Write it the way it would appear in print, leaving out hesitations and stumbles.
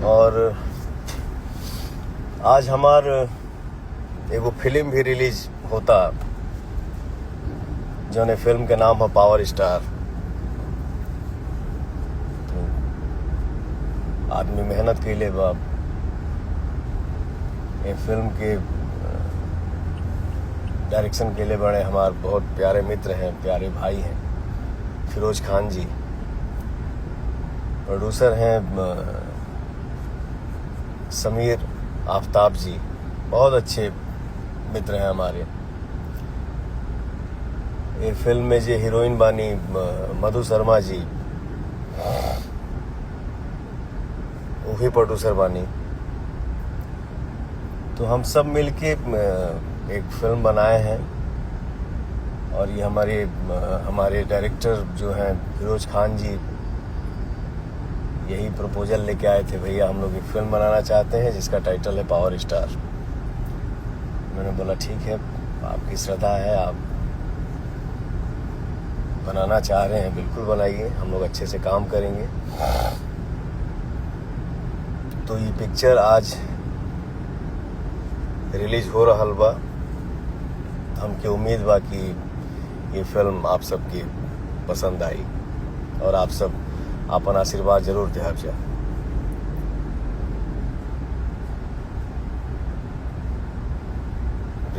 और आज हमार एगो फिल्म भी रिलीज होता जौन फिल्म के नाम है पावर स्टार। तो आदमी मेहनत कैले बा ये फिल्म के डायरेक्शन के लिए बड़े हमारे बहुत प्यारे मित्र हैं, प्यारे भाई हैं, फिरोज खान जी। प्रोड्यूसर हैं समीर आफ्ताब जी, बहुत अच्छे मित्र हैं हमारे। ये फिल्म में जो हीरोइन बानी मधु शर्मा जी, वो भी प्रोड्यूसर बानी। तो हम सब मिलके एक फिल्म बनाए हैं और ये हमारे डायरेक्टर जो हैं फिरोज खान जी यही प्रपोजल लेके आए थे, भैया हम लोग एक फिल्म बनाना चाहते हैं जिसका टाइटल है पावर स्टार। मैंने बोला ठीक है, आपकी श्रद्धा है, आप बनाना चाह रहे हैं, बिल्कुल बनाइए, हम लोग अच्छे से काम करेंगे। तो ये पिक्चर आज रिलीज हो रहा बा। हमके उम्मीद बा कि ये फिल्म आप सबकी पसंद आई और आप सब अपन आशीर्वाद जरूर देहब जा।